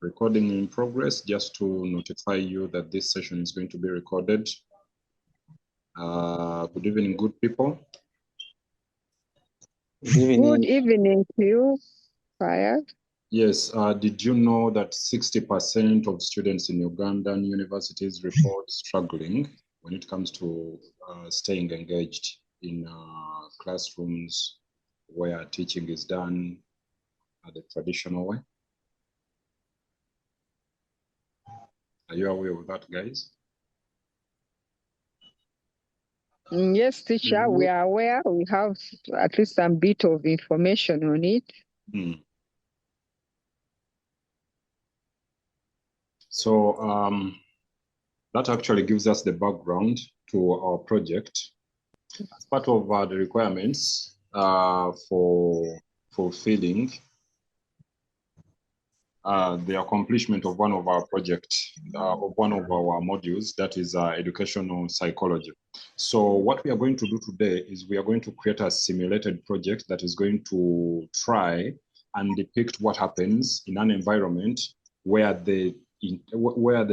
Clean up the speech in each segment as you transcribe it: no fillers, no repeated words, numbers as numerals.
Recording in progress, just to notify you that this session is going to be recorded. Good evening, good people. Good evening to you, Fire. Yes, did you know that 60% of students in Ugandan universities report struggling when it comes to staying engaged in classrooms where teaching is done the traditional way? Are you aware of that, guys? Yes, teacher, we are aware. We have at least some bit of information on it. So that actually gives us the background to our project. As part of the requirements for fulfilling the accomplishment of one of our projects, of one of our modules, that is educational psychology. So what we are going to do today is we are going to create a simulated project that is going to try and depict what happens in an environment where the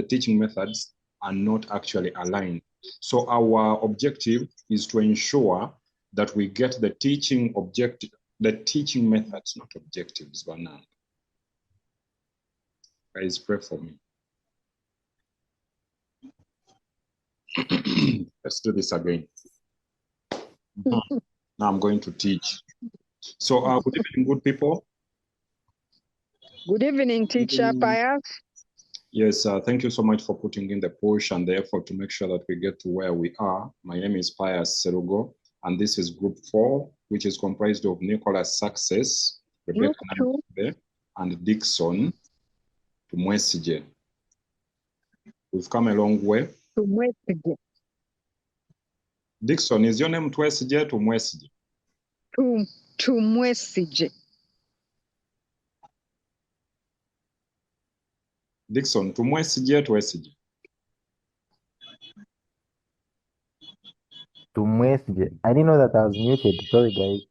teaching methods are not actually aligned. So our objective is to ensure that we get the teaching methods, not objectives, but now. Guys, pray for me. Let's do this again. Now I'm going to teach. So good evening, good people. Good evening, teacher Pius. Yes, thank you so much for putting in the push and the effort to make sure that we get to where we are. My name is Pius Serugo, and this is Group 4, which is comprised of Nicholas Success, Rebecca Nambe, and Dixon Tumwesije. We've come a long way. Tumwesije. Dixon, is your name Tumwesije or Tumwesije? Tumwesije. Dixon, Tumwesije, Tumwesije. Tumwesije. I didn't know that I was muted. Sorry, guys.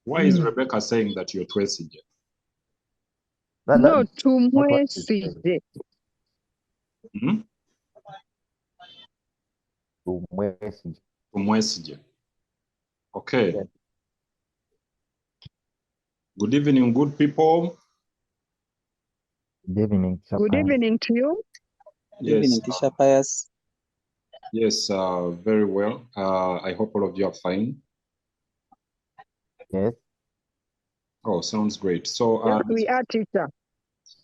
Why is Rebecca saying that you're Tumwesije? No, Tumwesije. Tumwesije. Okay. Yes. Good evening, good people. Good evening. Good evening to you. Yes. Good evening, Teacher Pius. Yes, very well. I hope all of you are fine. Yes. Oh, sounds great. So Yes, we are, teacher.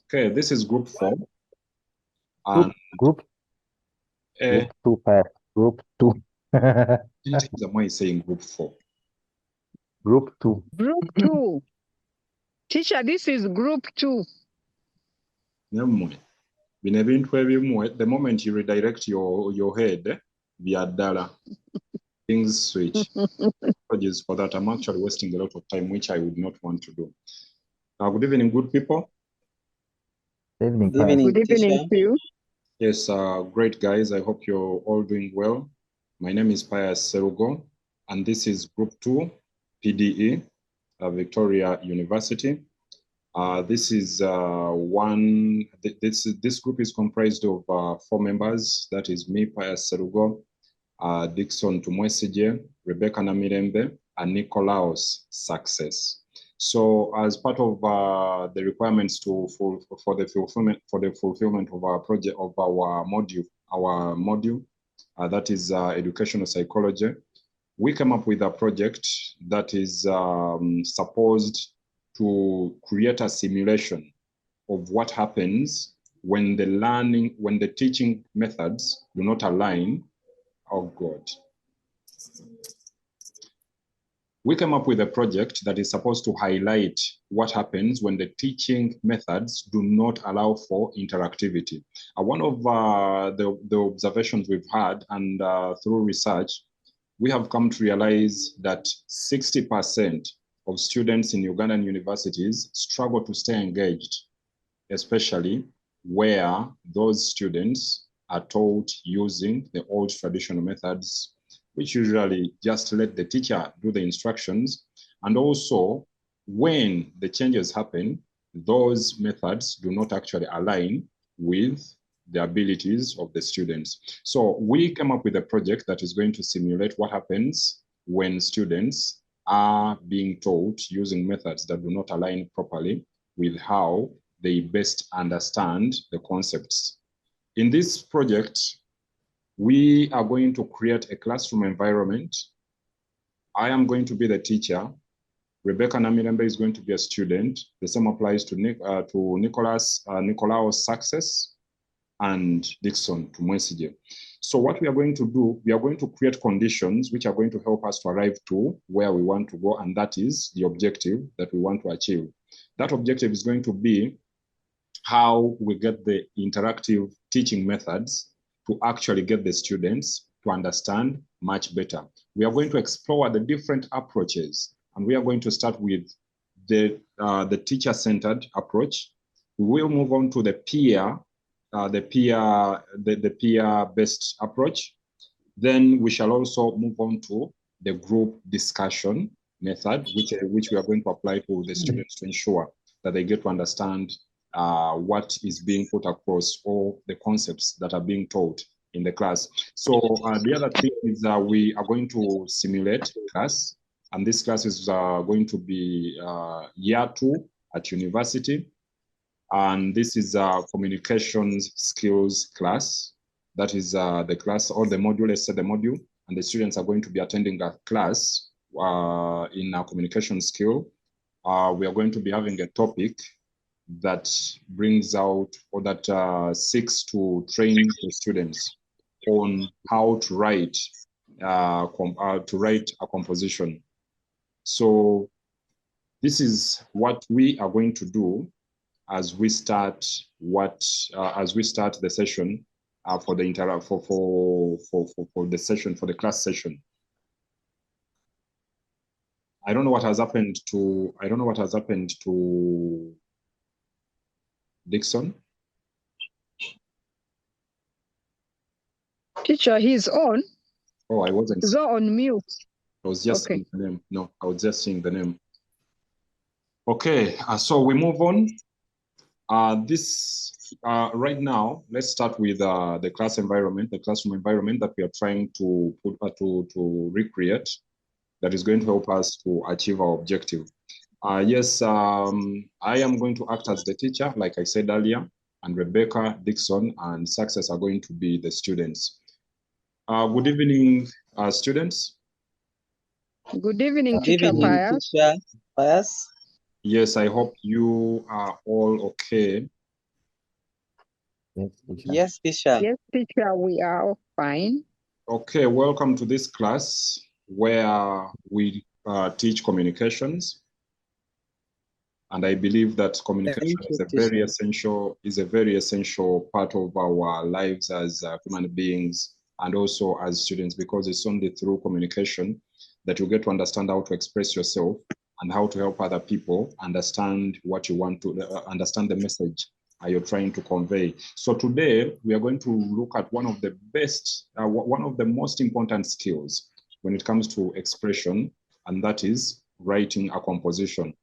Okay, this is Group 4. Group 2, Pius. Group 2. Why is saying Group 4? Group 2. Group 2. Teacher, this is Group 2. The moment you redirect your head via data, things switch. Apologies for that. I'm actually wasting a lot of time, which I would not want to do. Good evening, good people. Good evening, Good evening, good evening to you. Yes, great guys. I hope you're all doing well. My name is Pius Serugo, and this is Group 2, PDE, Victoria University. This is this group is comprised of 4 members. That is me, Pius Serugo, Dixon Tumwesije, Rebecca Namirembe, and Nicolaus Success. So, as part of the requirements for the fulfillment of our project, of our module, that is educational psychology, we came up with a project that is supposed to create a simulation of what happens when the teaching methods do not align. Oh God. We came up with a project that is supposed to highlight what happens when the teaching methods do not allow for interactivity. One of the observations we've had, and through research, we have come to realize that 60% of students in Ugandan universities struggle to stay engaged, especially where those students are taught using the old traditional methods, which usually just let the teacher do the instructions. And also, when the changes happen, those methods do not actually align with the abilities of the students. So we came up with a project that is going to simulate what happens when students are being taught using methods that do not align properly with how they best understand the concepts. In this project, we are going to create a classroom environment. I am going to be the teacher. Rebecca Namilembe is going to be a student. The same applies to Nicolaos Success and Dixon to Mwesige. So what we are going to do, we are going to create conditions which are going to help us to arrive to where we want to go, and that is the objective that we want to achieve. That objective is going to be how we get the interactive teaching methods to actually get the students to understand much better. We are going to explore the different approaches, and we are going to start with the teacher-centered approach. We will move on to the peer-based approach. Then we shall also move on to the group discussion method, which we are going to apply to the students to ensure that they get to understand what is being put across, or the concepts that are being taught in the class. So the other thing is we are going to simulate class, and this class is going to be year 2 at university. And this is a communications skills class. That is the class or the module, let's say the module, and the students are going to be attending a class in a communication skill. We are going to be having a topic that brings out, or that seeks to train the students on how to write a composition. So this is what we are going to do as we start the session for the class session. I don't know what has happened to Dixon. Teacher, he's on. Oh, I wasn't. He's on mute. I was just seeing the name. No, I was just seeing the name. Okay, so we move on. Right now, let's start with the classroom environment that we are trying to recreate, that is going to help us to achieve our objective. Yes, I am going to act as the teacher, like I said earlier, and Rebecca, Dixon, and Success are going to be the students. Good evening, students. Good evening, Teacher Pius. Yes, I hope you are all okay. Yes, teacher. Yes, teacher, we are all fine. Okay, welcome to this class where we teach communications. And I believe that communication is a very essential part of our lives as human beings, and also as students, because it's only through communication that you get to understand how to express yourself and how to help other people understand what you want to understand, the message you're trying to convey. So today we are going to look at one of the most important skills when it comes to expression, and that is writing a composition.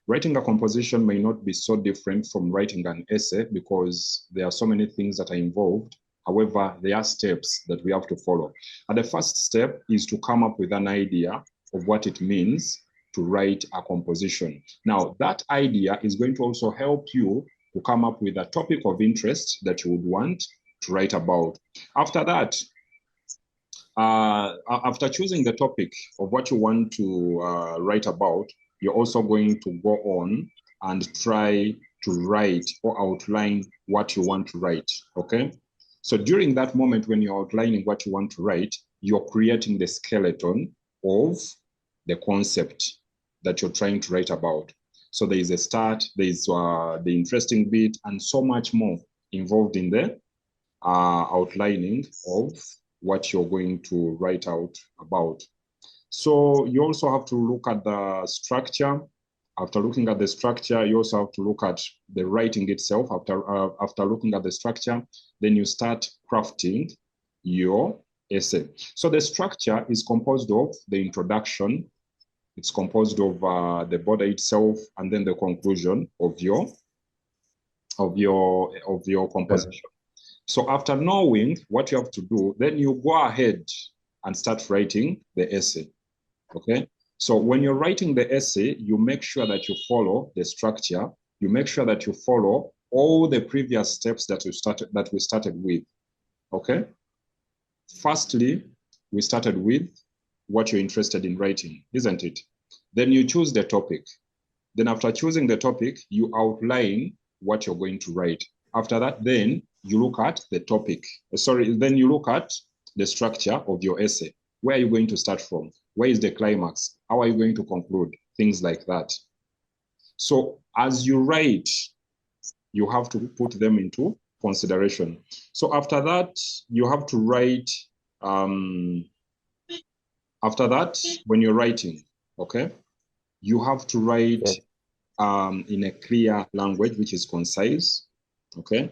Writing a composition may not be so different from writing an essay, because there are so many things that are involved. However, there are steps that we have to follow. And the first step is to come up with an idea of what it means to write a composition. Now, that idea is going to also help you to come up with a topic of interest that you would want to write about. After that, after choosing the topic of what you want to write about, you're also going to go on and try to write or outline what you want to write, okay? So during that moment when you're outlining what you want to write, you're creating the skeleton of the concept that you're trying to write about. So there is a start, there is the interesting bit, and so much more involved in the outlining of what you're going to write out about. So you also have to look at the structure. After looking at the structure, you also have to look at the writing itself. After looking at the structure, then you start crafting your essay. So the structure is composed of the introduction, it's composed of the body itself, and then the conclusion of your of your composition. So after knowing what you have to do, then you go ahead and start writing the essay. Okay. So when you're writing the essay, you make sure that you follow the structure. You make sure that you follow all the previous steps that we started with. Okay. Firstly, we started with what you're interested in writing, isn't it? Then you choose the topic. Then after choosing the topic, you outline what you're going to write. After that, then you look at the topic. Then you look at the structure of your essay. Where are you going to start from? Where is the climax? How are you going to conclude? Things like that. So as you write, you have to put them into consideration. So after that, you have to write, after that, when you're writing, okay, you have to write in a clear language, which is concise, okay?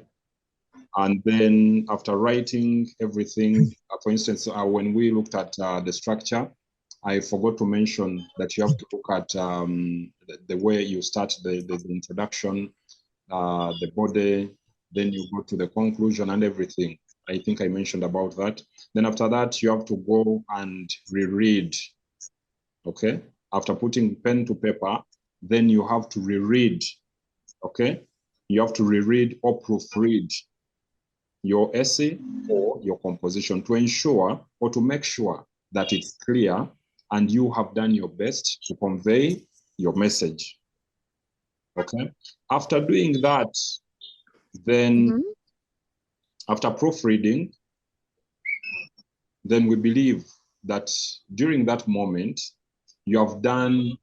And then after writing everything, for instance, when we looked at the structure, I forgot to mention that you have to look at the way you start the introduction, the body, then you go to the conclusion and everything. I think I mentioned about that. Then after that, you have to go and reread, okay? After putting pen to paper, then you have to reread, okay? You have to reread or proofread your essay or your composition to ensure or to make sure that it's clear and you have done your best to convey your message, okay? After doing that, then after proofreading, then we believe that during that moment, you have done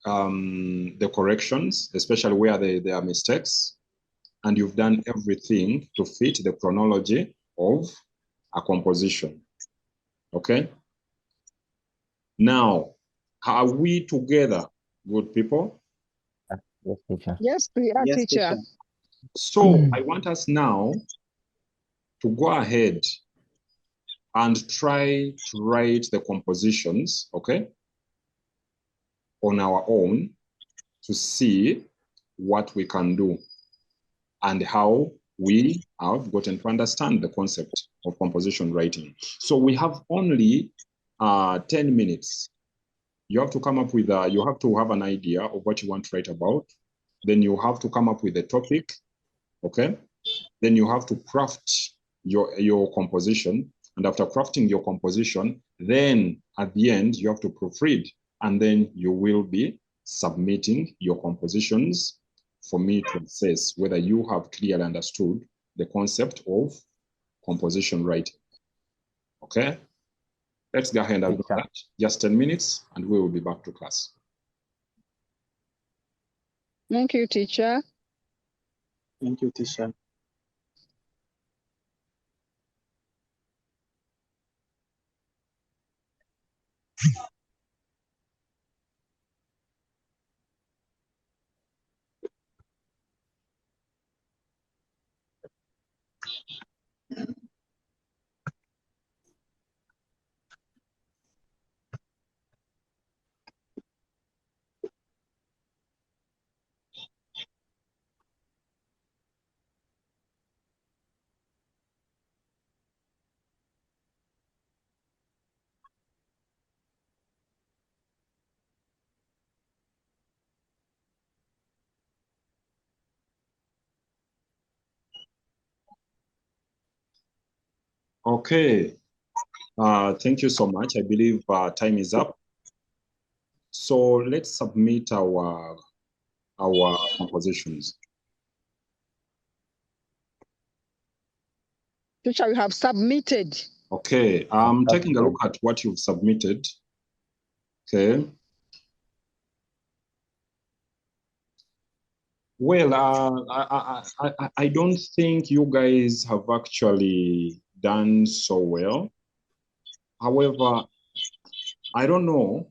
the corrections, especially where there are mistakes, and you've done everything to fit the chronology of a composition, okay? Now, are we together, good people? Yes, teacher. Yes, we are, Yes, teacher. teacher. So I want us now to go ahead and try to write the compositions, okay, on our own to see what we can do and how we have gotten to understand the concept of composition writing. So we have only 10 minutes. You have to come up with, you have to have an idea of what you want to write about. Then you have to come up with a topic, okay? Then you have to craft your composition. And after crafting your composition, then at the end, you have to proofread. And then you will be submitting your compositions for me to assess whether you have clearly understood the concept of composition writing. Okay? Let's go ahead and do that. Just 10 minutes, and we will be back to class. Thank you, teacher. Thank you, teacher. Okay. Thank you so much. I believe time is up. So let's submit our compositions. Teacher, you have submitted. Okay, I'm taking a look at what you've submitted. Okay. Well, I don't think you guys have actually done so well. However, I don't know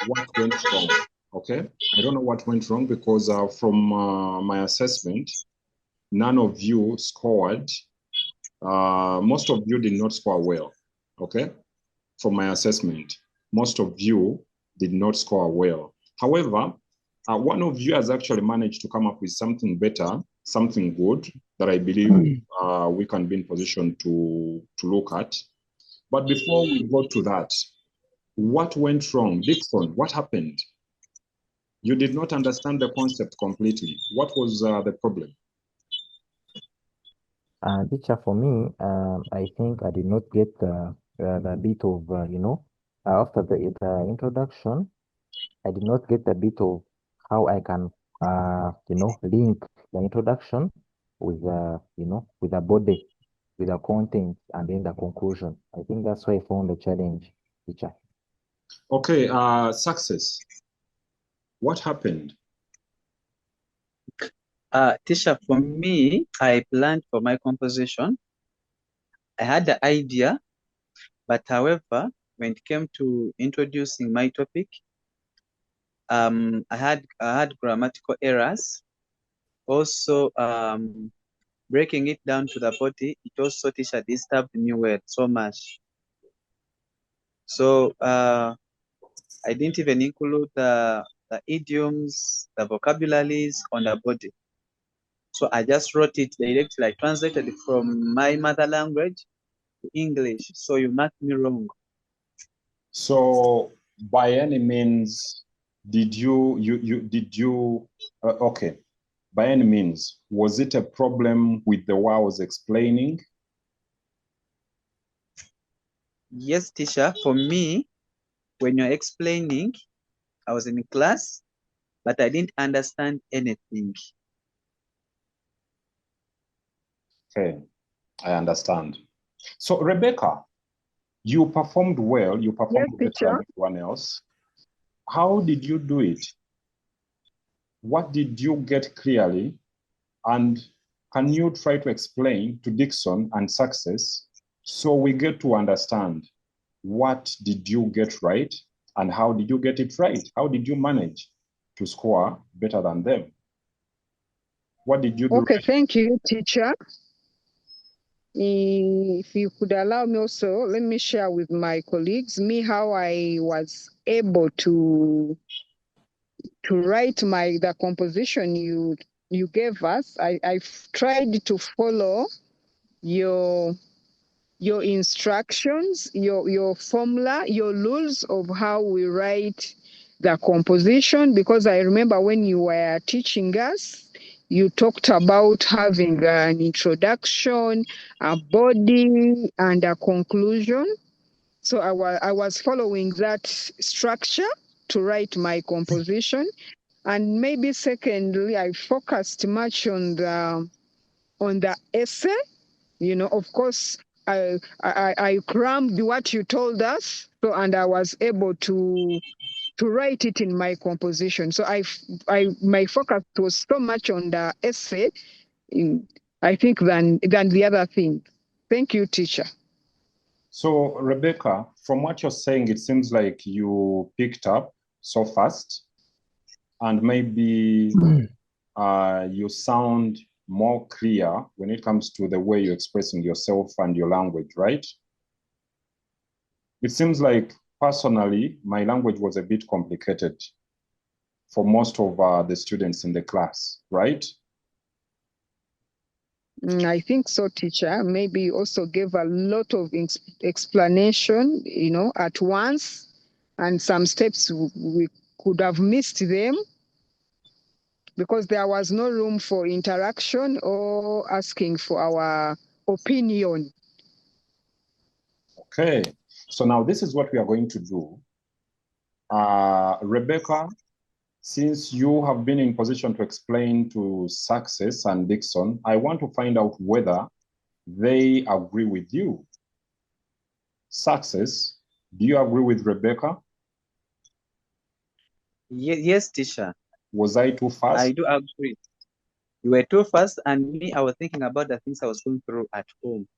what went wrong. Okay, I don't know what went wrong because from my assessment, none of you scored. Most of you did not score well. Okay, from my assessment, most of you did not score well. However, one of you has actually managed to come up with something better something good that I believe we can be in position to look at. But before we go to that, what went wrong? Dixon, what happened? You did not understand the concept completely. What was the problem? Teacher, for me, I think I did not get the bit of, after the introduction, I did not get the bit of how I can, link the introduction with with the body, with the content, and then the conclusion. I think that's why I found the challenge, teacher. Okay, success. What happened? Teacher, for me, I planned for my composition. I had the idea, but however, when it came to introducing my topic, I had grammatical errors. Also, breaking it down to the body, it also teacher disturbed me well so much. So I didn't even include the idioms, the vocabularies on the body. So I just wrote it directly, like translated from my mother language to English. So you marked me wrong. So by any means, did you okay, by any means, was it a problem with the way I was explaining? Yes, teacher. For me, when you're explaining, I was in class, but I didn't understand anything. Okay, I understand. So Rebecca, you performed well, you performed Yes, better than teacher. everyone else. How did you do it? What did you get clearly? And can you try to explain to Dixon and Success so we get to understand what did you get right and how did you get it right? How did you manage to score better than them? What did you do Okay, right? thank you, teacher. If you could allow me also, let me share with my colleagues me how I was able to write the composition you gave us. I've tried to follow your instructions, your formula, your rules of how we write the composition, because I remember when you were teaching us, you talked about having an introduction, a body, and a conclusion. So I was following that structure to write my composition. And maybe secondly, I focused much on the essay. Of course, I crammed what you told us, and I was able to write it in my composition. So my focus was so much on the essay, I think, than the other thing. Thank you, teacher. So, Rebecca, from what you're saying, it seems like you picked up so fast and maybe you sound more clear when it comes to the way you're expressing yourself and your language, right? It seems like personally, my language was a bit complicated for most of the students in the class, right? I think so, teacher. Maybe you also gave a lot of explanation, at once, and some steps we could have missed them because there was no room for interaction or asking for our opinion. Okay, so now this is what we are going to do. Rebecca, since you have been in position to explain to Success and Dixon, I want to find out whether they agree with you. Success, do you agree with Rebecca? Yes, teacher. Was I too fast? I do agree. You were too fast, and me, I was thinking about the things I was going through at home.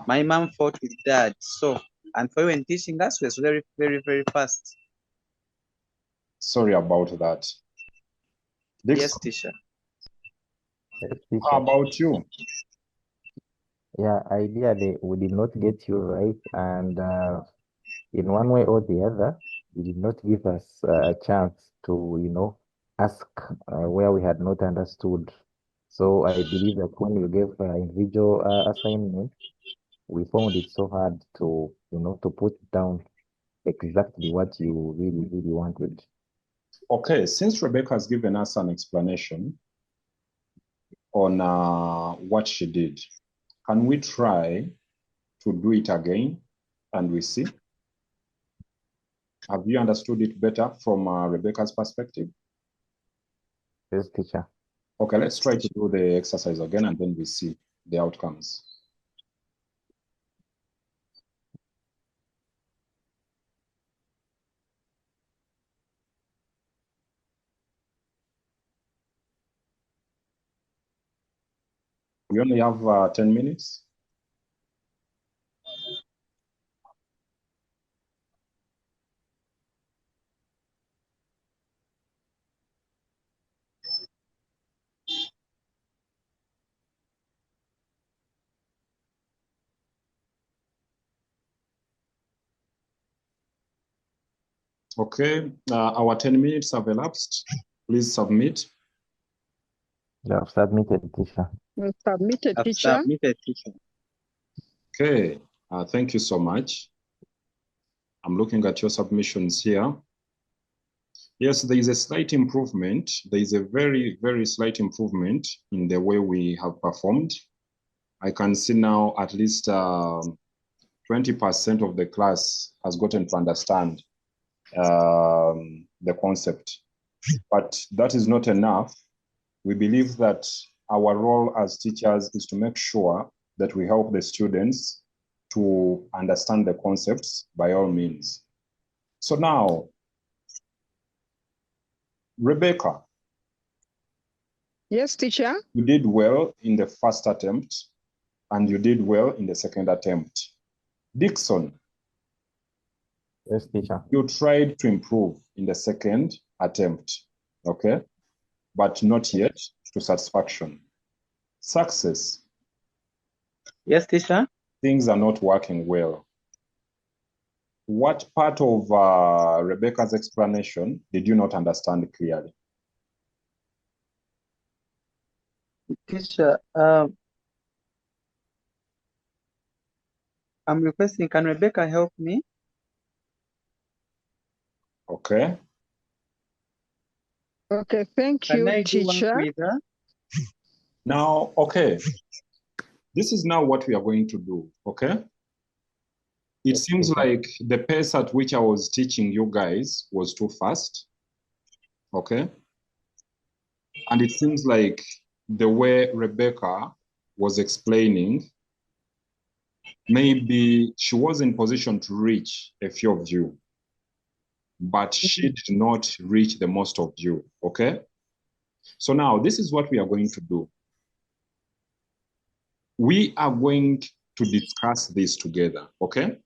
My mom fought with dad, and for you when teaching us was very, very, very fast. Sorry about that. Dixon, Yes, teacher. Yes, how teacher. about you? Yeah, ideally, we did not get you right, and in one way or the other, you did not give us a chance to, ask where we had not understood. So I believe that when we gave individual assignment, we found it so hard to, to put down exactly what you really, really wanted. Okay, since Rebecca has given us an explanation on what she did, can we try to do it again and we see? Have you understood it better from Rebecca's perspective? Yes, teacher. Okay, let's try to do the exercise again and then we see the outcomes. We only have 10 minutes. Okay, our 10 minutes have elapsed. Please submit. You have submitted, teacher. Submitted, I've teacher. submitted, teacher. Okay, thank you so much. I'm looking at your submissions here. Yes, there is a slight improvement. There is a very, very slight improvement in the way we have performed. I can see now at least 20% of the class has gotten to understand the concept. But that is not enough. We believe that our role as teachers is to make sure that we help the students to understand the concepts by all means. So now, Rebecca. Yes, teacher. You did well in the first attempt and you did well in the second attempt. Dixon. Yes, teacher. You tried to improve in the second attempt, okay? But not yet to satisfaction. Success. Yes, teacher. Things are not working well. What part of Rebecca's explanation did you not understand clearly? Teacher, I'm requesting, can Rebecca help me? Okay. Okay, thank Can you, I do one teacher. with her? Now, okay. This is now what we are going to do, okay? It seems like the pace at which I was teaching you guys was too fast, okay? And it seems like the way Rebecca was explaining, maybe she was in position to reach a few of you, but she did not reach the most of you, okay? So now this is what we are going to do. We are going to discuss this together, okay?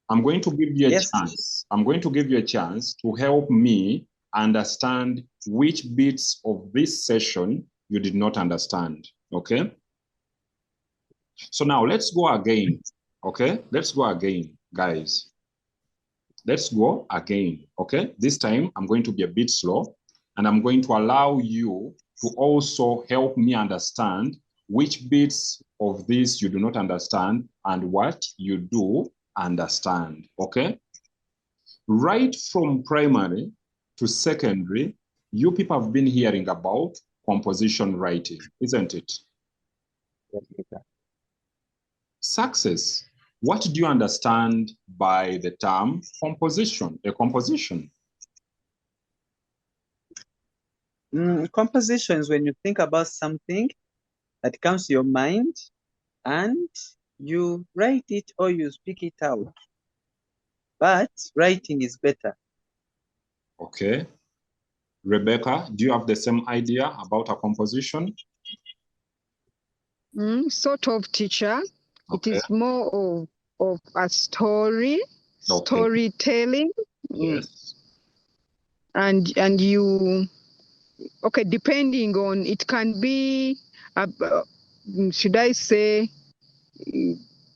I'm going to give you a chance. I'm going to give you a chance to help me understand which bits of this session you did not understand, okay? So now let's go again, okay? Let's go again, guys. Let's go again, okay? This time I'm going to be a bit slow and I'm going to allow you to also help me understand which bits of this you do not understand and what you do understand, okay? Right from primary to secondary, you people have been hearing about composition writing, isn't it? Yes, teacher. Success. What do you understand by the term composition, a composition? Composition is when you think about something that comes to your mind and you write it or you speak it out. But writing is better. Okay. Rebecca, do you have the same idea about a composition? Sort of, teacher. Okay. It is more of a story, storytelling. Yes. And you, okay, depending on, it can be, should I say,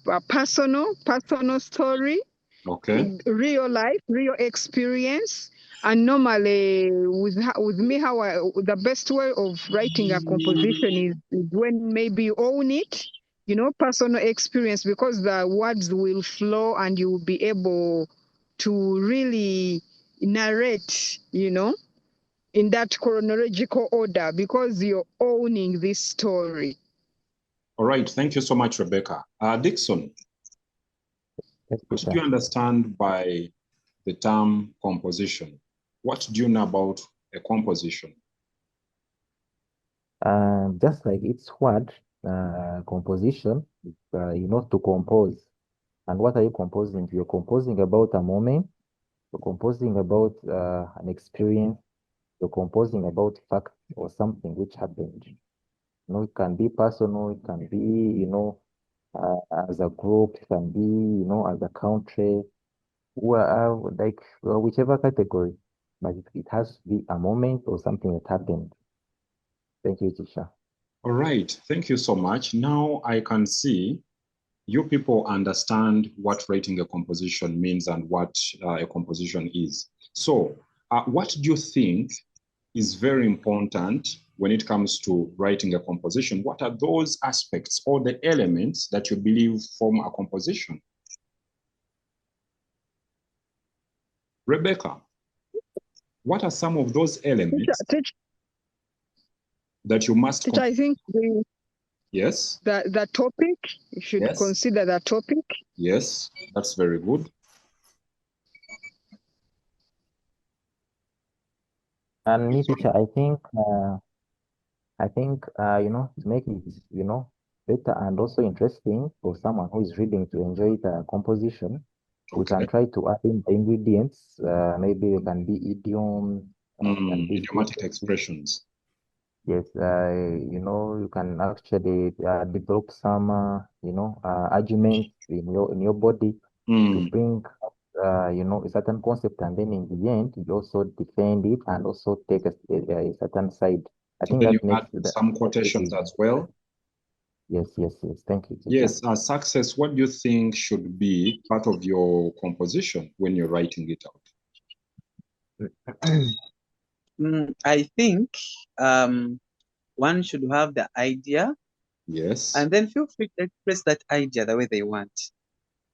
a personal story, Okay. real life, real experience, And normally with me, the best way of writing a composition is when maybe you own it, you know, personal experience, because the words will flow and you will be able to really narrate, you know, in that chronological order, because you're owning this story. All right, thank you so much, Rebecca. Dixon, Yes, what do teacher. you understand by the term composition? What do you know about a composition? Just like its word, composition, you know, to compose. And what are you composing? You're composing about a moment, you're composing about an experience, you're composing about fact or something which happened. You know, it can be personal, it can be, you know, as a group, it can be, you know, as a country, like whichever category, but it has to be a moment or something that happened. Thank you, teacher. All right, thank you so much. Now I can see you people understand what writing a composition means and what a composition is. So what do you think is very important when it comes to writing a composition? What are those aspects or the elements that you believe form a composition? Rebecca, what are some of those elements that you must... Teacher, I think Yes. The topic, you should consider the topic. Yes, that's very good. And me, teacher, I think you know, to make it, you know, better and also interesting for someone who is reading to enjoy the composition, we can try to add in the ingredients. Maybe they can be idioms, can be idiomatic expressions. Yes, you know, you can actually develop some, you know, arguments in your body to bring, you know, a certain concept, and then in the end, you also defend it and also take a certain side. I think Then you that makes add some quotations as well. Yes, yes, yes. Thank you, teacher. Yes, success, what do you think should be part of your composition when you're writing it out? I think one should have the idea. Yes. And then feel free to express that idea the way they want.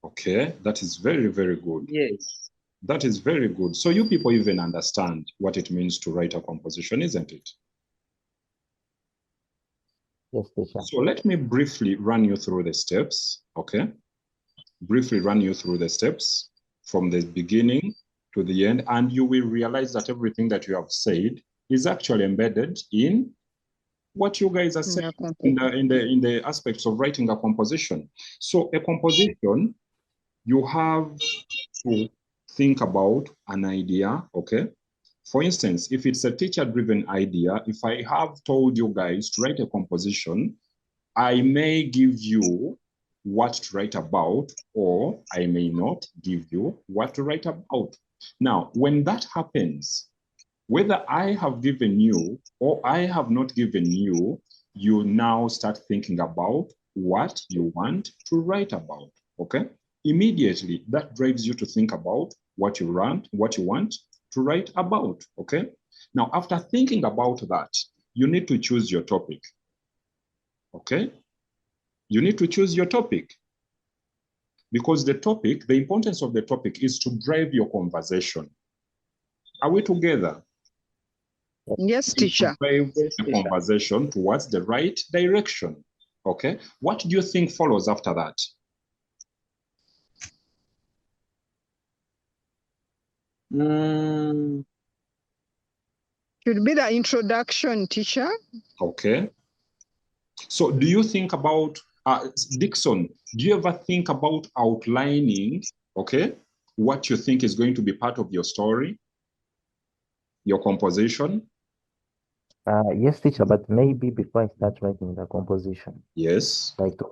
Okay, that is very, very good. Yes. That is very good. So you people even understand what it means to write a composition, isn't it? Yes, teacher. So let me briefly run you through the steps, okay? Briefly run you through the steps from the beginning to the end, and you will realize that everything that you have said is actually embedded in what you guys are saying in the aspects of writing a composition. So a composition, you have to think about an idea, okay? For instance, if it's a teacher-driven idea, if I have told you guys to write a composition, I may give you what to write about, or I may not give you what to write about. Now, when that happens, whether I have given you or I have not given you, you now start thinking about what you want to write about, okay? Immediately, that drives you to think about what you want to write about, okay? Now, after thinking about that, you need to choose your topic, okay? You need to choose your topic, because the importance of the topic is to drive your conversation. Are we together? Yes, teacher. Drive the conversation towards the right direction. Okay. What do you think follows after that? Should be the introduction, teacher. Okay. So do you think about, Dixon, do you ever think about outlining, okay, what you think is going to be part of your story, your composition? Yes, teacher, but maybe before I start writing the composition. Yes. Like to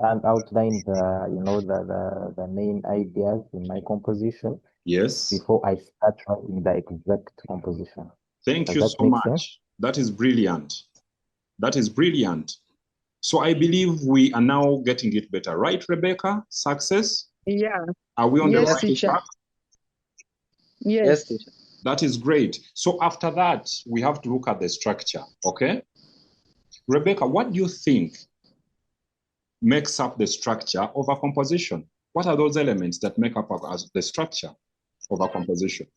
outline the, you know, the main ideas in my composition. Yes. Before I start writing the exact composition. Thank you so much. Sense? That is brilliant. That is brilliant. So I believe we are now getting it better, right, Rebecca? Success? Yeah. Are we on the right teacher. track? Yes. Yes, teacher. That is great. So after that, we have to look at the structure, okay? Rebecca, what do you think makes up the structure of a composition? What are those elements that make up the structure of a composition?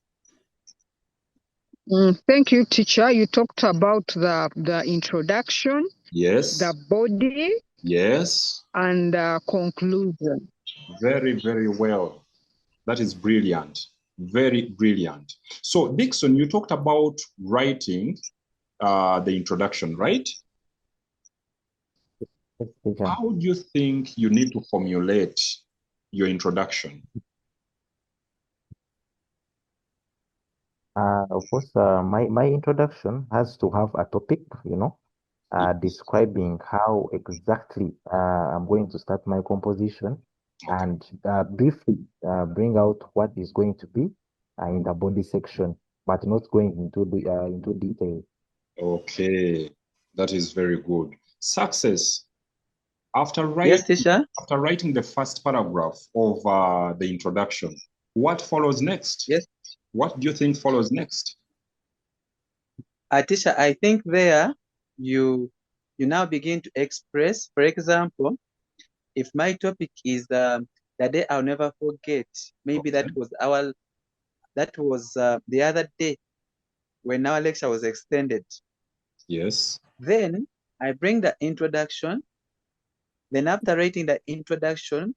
Thank you, teacher. You talked about the introduction, Yes. the body, Yes. and the conclusion. Very, very well. That is brilliant. Very brilliant. So, Dixon, you talked about writing the introduction, right? Yes, teacher. How do you think you need to formulate your introduction? Of course, my introduction has to have a topic, describing how exactly I'm going to start my composition, Okay. and briefly bring out what is going to be in the body section, but not going into detail. Okay. That is very good. Success. After Yes, writing, teacher. after writing the first paragraph of the introduction, what follows next? Yes, What do you think follows next? teacher. I think there you now begin to express. For example, if my topic is the day I'll never forget, maybe Okay. that was the other day when our lecture was extended. Yes. Then I bring the introduction. Then after writing the introduction,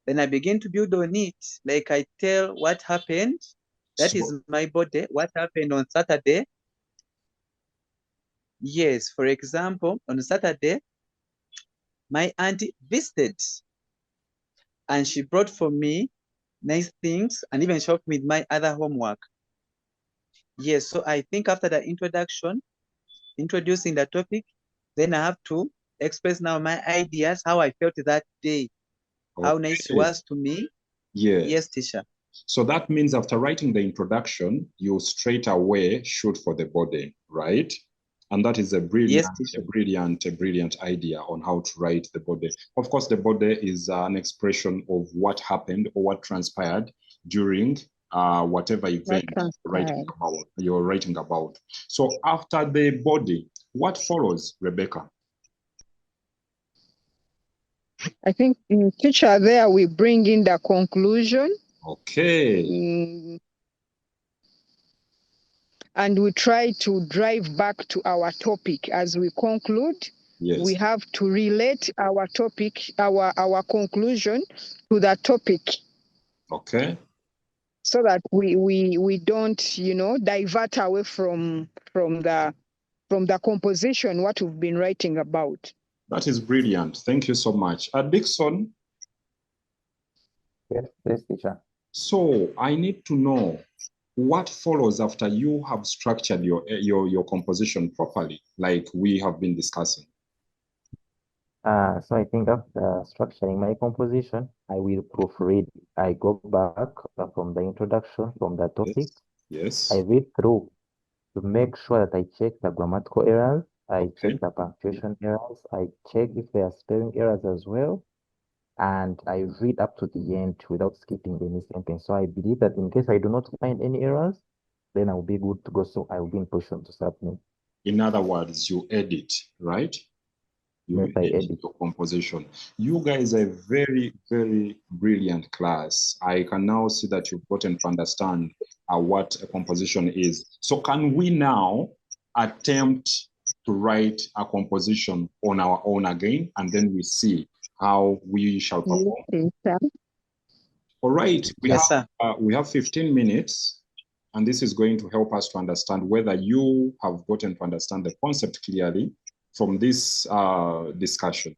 then I begin to build on it. Like I tell what happened. That is So, my body. What happened on Saturday? Yes, for example, on Saturday, my auntie visited and she brought for me nice things and even helped me with my other homework. Yes, so I think after the introduction, introducing the topic, then I have to express now my ideas, how I felt that day, how nice she okay. was to me. Yes, Yes. teacher. So that means after writing the introduction, you straight away shoot for the body, right? And that is Yes, teacher. a brilliant idea on how to write the body. Of course, the body is an expression of what happened or what transpired during whatever What event transpired? you're writing about. So after the body, what follows, Rebecca? I think in teacher there we bring in the conclusion. Okay. And we try to drive back to our topic as we conclude. We Yes. have to relate our topic, our conclusion to the topic, Okay. so that we don't divert away from the composition what we've been writing about. That is brilliant. Thank you so much. Dixon, Yes, yes, teacher. so I need to know what follows after you have structured your composition properly, like we have been discussing. So I think after structuring my composition, I will proofread. I go back from the introduction, from the topic. Yes. Yes. I read through to make sure that I check the grammatical errors, I check Okay. the punctuation errors, I check if there are spelling errors as well, and I read up to the end without skipping any sentence. So I believe that in case I do not find any errors, then I will be good to go. So I will be in position to submit. In other words, you edit, right? You Yes, I edit edit. your composition. You guys are a very, very brilliant class. I can now see that you've gotten to understand what a composition is. So can we now attempt to write a composition on our own again, and then we see how we shall perform? Yes, All right, Yes, sir. we have 15 minutes, and this is going to help us to understand whether you have gotten to understand the concept clearly from this discussion.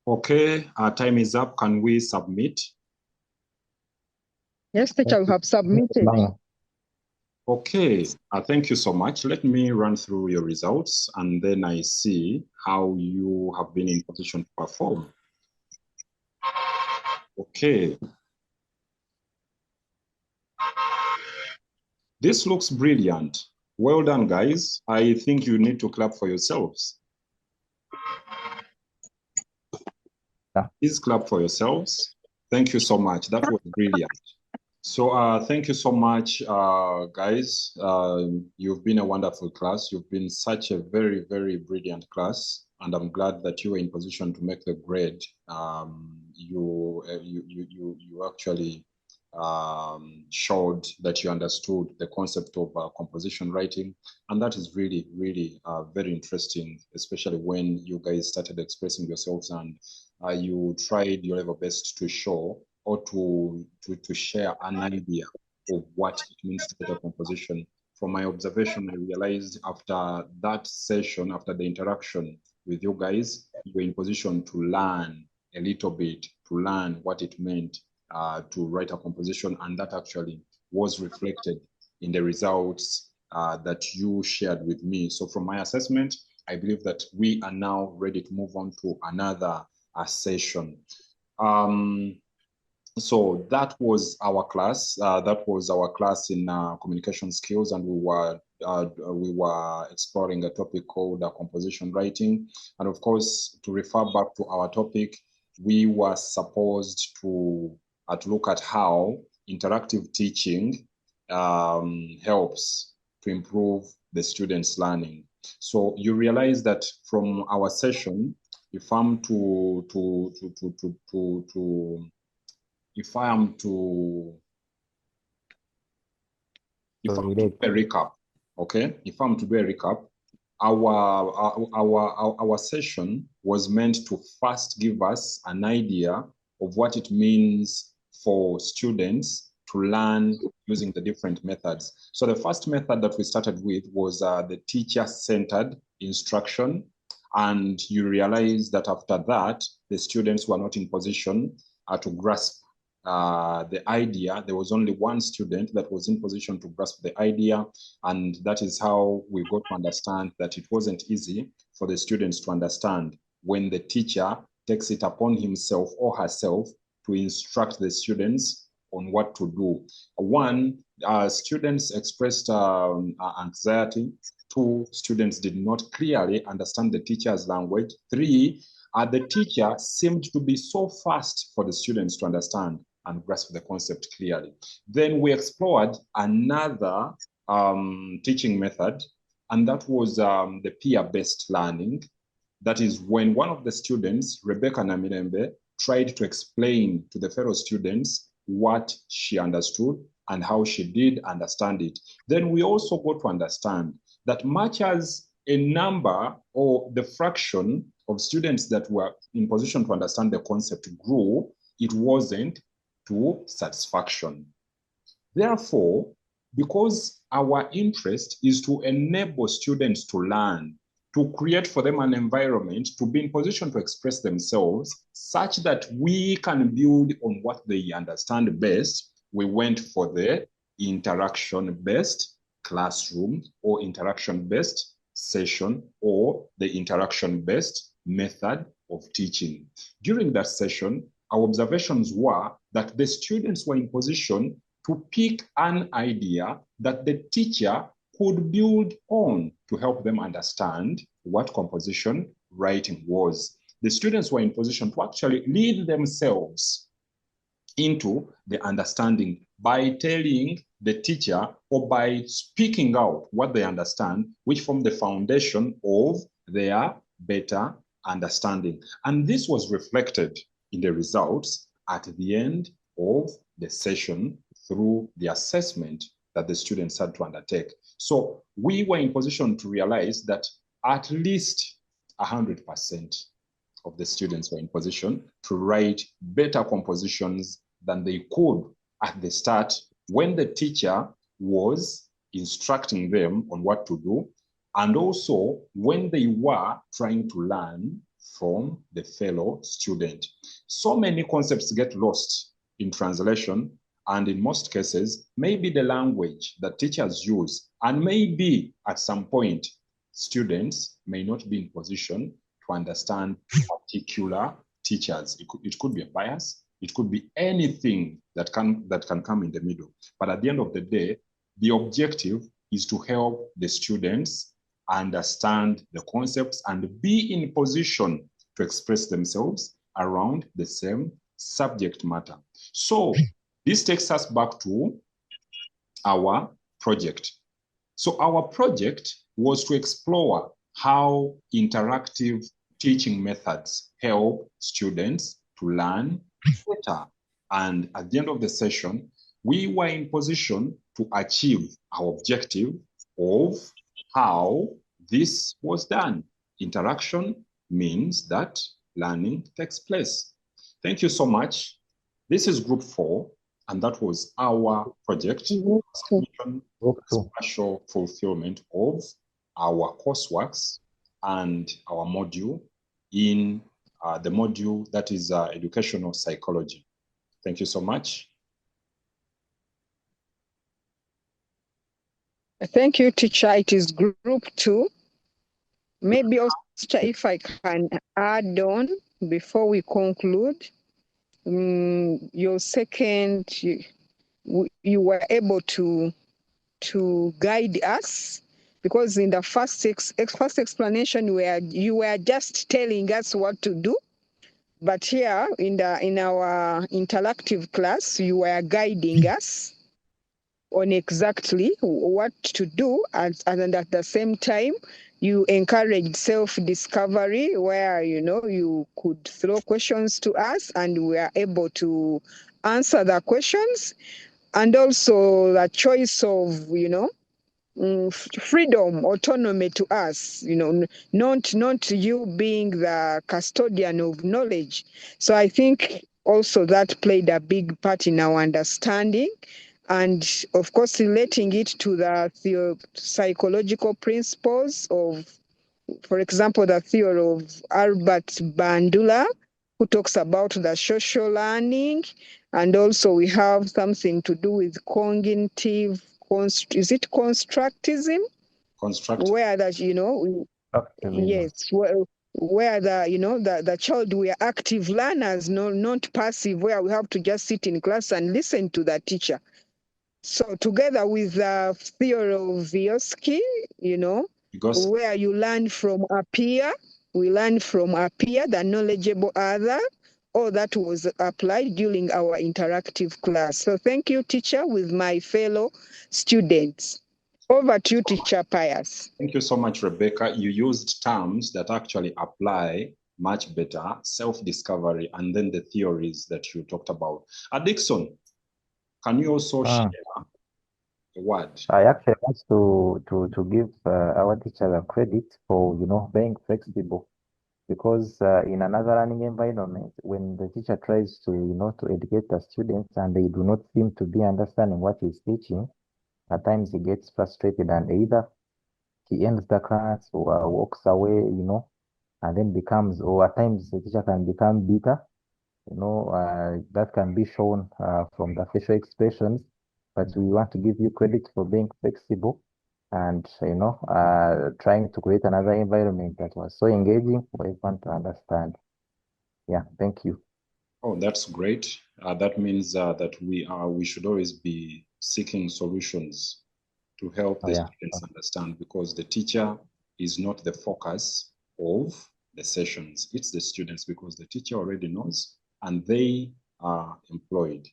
Okay, our time is up. Can we submit? Yes, teacher, we have submitted. Okay, thank you so much. Let me run through your results and then I see how you have been in position to perform. Okay. This looks brilliant. Well done, guys. I think you need to clap for yourselves. Please clap for yourselves. Thank you so much. That was brilliant. So thank you so much, guys. You've been a wonderful class. You've been such a very, very brilliant class. And I'm glad that you were in position to make the grade. You actually showed that you understood the concept of composition writing. And that is really, really very interesting, especially when you guys started expressing yourselves and you tried your level best to show or to share an idea of what it means to get a composition. From my observation, I realized after that session, after the interaction with you guys, you were in position to learn a little bit, to learn what it meant to write a composition, and that actually was reflected in the results that you shared with me. So from my assessment, I believe that we are now ready to move on to another session. So that was our class. That was our class in communication skills, and we were exploring a topic called composition writing. And of course, to refer back to our topic, we were supposed to look at how interactive teaching helps to improve the students' learning. So you realize that from our session, if I'm to do a recap, okay? If I'm to do a recap, our session was meant to first give us an idea of what it means for students to learn using the different methods. So the first method that we started with was the teacher-centered instruction. And you realize that after that, the students were not in position to grasp the idea. There was only one student that was in position to grasp the idea, and that is how we got to understand that it wasn't easy for the students to understand when the teacher takes it upon himself or herself to instruct the students on what to do. One, students expressed anxiety. Two, students did not clearly understand the teacher's language. Three, the teacher seemed to be so fast for the students to understand and grasp the concept clearly. Then we explored another teaching method, and that was the peer-based learning. That is when one of the students, Rebecca Namirembe, tried to explain to the fellow students what she understood and how she did understand it. Then we also got to understand that much as a number or the fraction of students that were in position to understand the concept grew, it wasn't to satisfaction. Therefore, because our interest is to enable students to learn, to create for them an environment to be in position to express themselves such that we can build on what they understand best, we went for the interaction-based classroom or interaction-based session or the interaction-based method of teaching. During that session, our observations were that the students were in position to pick an idea that the teacher could build on to help them understand what composition writing was. The students were in position to actually lead themselves into the understanding by telling the teacher or by speaking out what they understand, which formed the foundation of their better understanding. And this was reflected in the results at the end of the session through the assessment that the students had to undertake. So we were in position to realize that at least 100% of the students were in position to write better compositions than they could at the start when the teacher was instructing them on what to do, and also when they were trying to learn from the fellow student. So many concepts get lost in translation, and in most cases, maybe the language that teachers use, and maybe at some point, students may not be in position to understand particular teachers. It could be a bias, it could be anything that can come in the middle. But at the end of the day, the objective is to help the students understand the concepts and be in position to express themselves around the same subject matter. So this takes us back to our project. So our project was to explore how interactive teaching methods help students to learn better. And at the end of the session, we were in position to achieve our objective of how this was done. Interaction means that learning takes place. Thank you so much. This is group 4, and that was our project, partial fulfillment of our courseworks and our module in the module that is educational psychology. Thank you so much. Thank you, teacher. It is group 2. Maybe also, if I can add on before we conclude, your second, you were able to guide us, because in the first explanation you were just telling us what to do, but here in our interactive class you were guiding us on exactly what to do, and at the same time you encouraged self-discovery, where you could throw questions to us and we are able to answer the questions, and also the choice of freedom, autonomy to us, not you being the custodian of knowledge. So I think also that played a big part in our understanding, and of course relating it to the psychological principles of, for example, the theory of Albert Bandura, who talks about the social learning, and also we have something to do with cognitive, is it constructivism? Where that, yes, where the child, we are active learners, not passive, where we have to just sit in class and listen to the teacher. So together with the theory of Vygotsky, where you learn from a peer, we learn from a peer, the knowledgeable other, all that was applied during our interactive class. So thank you, teacher, with my fellow students. Over to you, teacher Pius. Thank you so much, Rebecca. You used terms that actually apply much better, self-discovery, and then the theories that you talked about. Dixon, can you also share a word? I actually want to give our teacher a credit for, being flexible, because in another learning environment, when the teacher tries to, to educate the students and they do not seem to be understanding what he's teaching, at times he gets frustrated and either he ends the class or walks away, and then becomes, or at times the teacher can become bitter. That can be shown from the facial expressions, but we want to give you credit for being flexible and, trying to create another environment that was so engaging for everyone to understand. Yeah, thank you. Oh, that's great. That means that we should always be seeking solutions to help the students understand, because the teacher is not the focus of the sessions. It's the students, because the teacher already knows and they are employed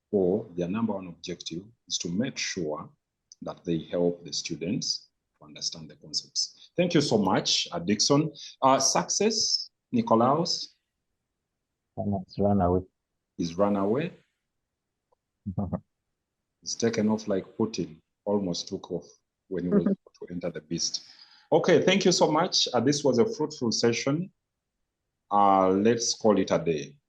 for their number one objective is to make sure that they help the students to understand the concepts. Thank you so much, Dixon. Success, Nicolaus? It's run away. He's run away? He's taken off like Putin, almost took off when he was about to enter the beast. Okay, thank you so much. This was a fruitful session. Let's call it a day.